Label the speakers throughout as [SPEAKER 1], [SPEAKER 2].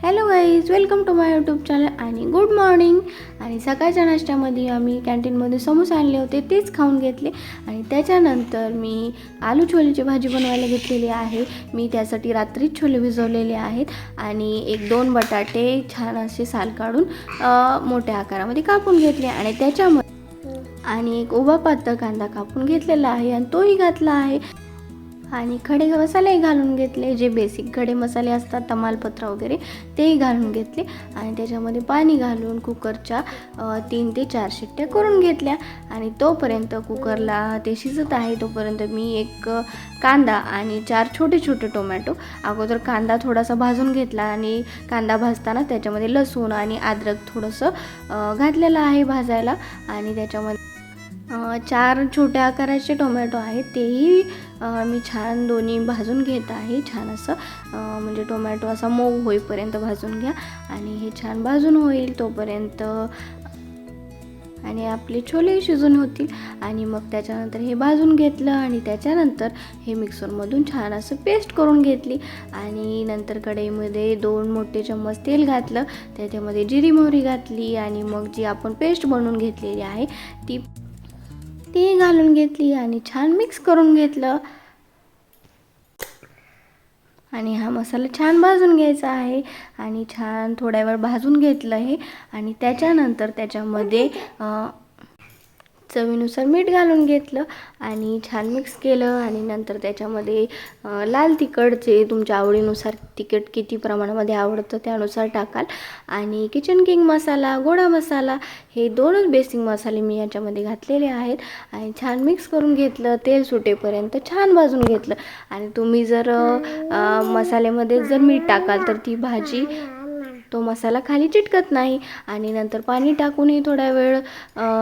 [SPEAKER 1] Hello guys, welcome to my YouTube channel आणि good morning. आणि सकाळच्या नाश्त्यामध्ये आम्ही कॅन्टीनमध्ये समोसे आणले होते, तेच खाऊन घेतले. आणि त्याच्यानंतर मी आलू छोलेची भाजी बनवायला घेतलेली आहे. मी त्यासाठी रात्रीच छोले भिजवलेले आहेत आणि 1-2 बटाटे छान असे साल काढून मोठ्या आकारामध्ये कापून घेतले आणि त्याच्यामध्ये आणि एक उभा पातळ कांदा कापून घेतलेला आहे आणि तोही घातला आहे. आणि खडे मसालेही घालून घेतले, जे बेसिक खडे मसाले असतात तमालपत्र वगैरे तेही घालून घेतले. आणि त्याच्यामध्ये पाणी घालून कुकरच्या 3 ते 4 शिट्ट्या करून घेतल्या. आणि तोपर्यंत कुकरला ते शिजत आहे तोपर्यंत मी एक कांदा आणि 4 छोटे छोटे टोमॅटो अगोदर कांदा थोडासा भाजून घेतला आणि कांदा भाजताना त्याच्यामध्ये लसूण आणि अद्रक थोडंसं घातलेलं आहे भाजायला. आणि त्याच्यामध्ये 4 छोट्या आकाराचे टोमॅटो आहेत, तेही मी छान दोन्ही भाजून घेत आहे. छान असं म्हणजे टोमॅटो असा मऊ होईपर्यंत भाजून घ्या. आणि हे छान भाजून होईल तोपर्यंत आणि आपले छोले शिजून होतील. आणि मग त्याच्यानंतर हे भाजून घेतलं आणि त्याच्यानंतर हे मिक्सरमधून छान असं पेस्ट करून घेतली. आणि नंतर कढईमध्ये 2 मोठे चम्मच तेल घातलं, त्याच्यामध्ये जिरी मोहरी घातली आणि मग जी आपण पेस्ट बनवून घेतलेली आहे ती घालून घेतली आणि छान मिक्स करून घेतलं. आणि हा मसाला छान भाजून घ्यायचा आहे आणि छान थोड्या वेळ भाजून घेतलं हे. आणि त्याच्यानंतर त्याच्यामध्ये चवीनुसार मीठ घालून घेतलं आणि छान मिक्स केलं. आणि नंतर त्याच्यामध्ये लाल तिखट जे तुमच्या आवडीनुसार तिखट किती प्रमाणामध्ये आवडतं त्यानुसार टाकाल. आणि किचन किंग मसाला, गोडा मसाला हे 2च बेसिक मसाले मी याच्यामध्ये घातलेले आहेत. आणि छान मिक्स करून घेतलं, तेल सुटेपर्यंत छान भाजून घेतलं. आणि तुम्ही जर मसाल्यामध्ये जर मीठ टाकाल तर ती भाजी तो मसाला खाली चिटकत नाही. आणि नंतर पाणी टाकूनही थोडा वेळ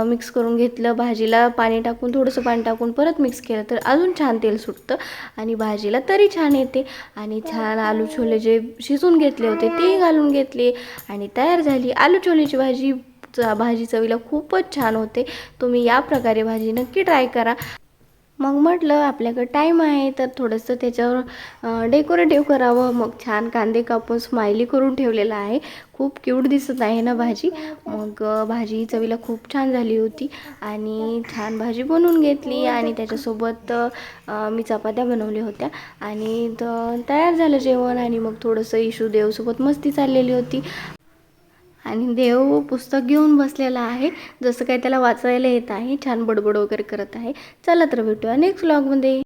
[SPEAKER 1] मिक्स करून घेतलं. भाजीला पाणी टाकून थोडंसं पाणी टाकून परत मिक्स केलं तर अजून छान तेल सुटतं आणि भाजीला तरी छान येते. आणि छान आलू छोले जे शिजून घेतले होते ते घालून घेतले आणि तयार झाली आलू छोलेची भाजी. भाजी चवीला खूपच छान होते. तुम्ही या प्रकारे भाजी नक्की ट्राय करा. मग म्हटलं आपल्याकडे टाईम आहे तर थोडंसं त्याच्यावर डेकोरेटिव्ह करावं. मग छान कांदे कापून स्माइली करून ठेवलेला आहे. खूप क्यूट दिसत आहे ना भाजी. मग भाजी चवीला खूप छान झाली होती आणि छान भाजी बनवून घेतली. आणि त्याच्यासोबत मी चपात्या बनवल्या होत्या आणि तयार झालं जेवण. आणि मग थोडंसं इशू देवसोबत मस्ती चाललेली होती. आणि देव पुस्तक घेऊन बसलेला आहे, जसं काही त्याला वाचायला येत आहे. छान बडबड वगैरे करत आहे. चला तर भेटूया नेक्स्ट व्लॉगमध्ये.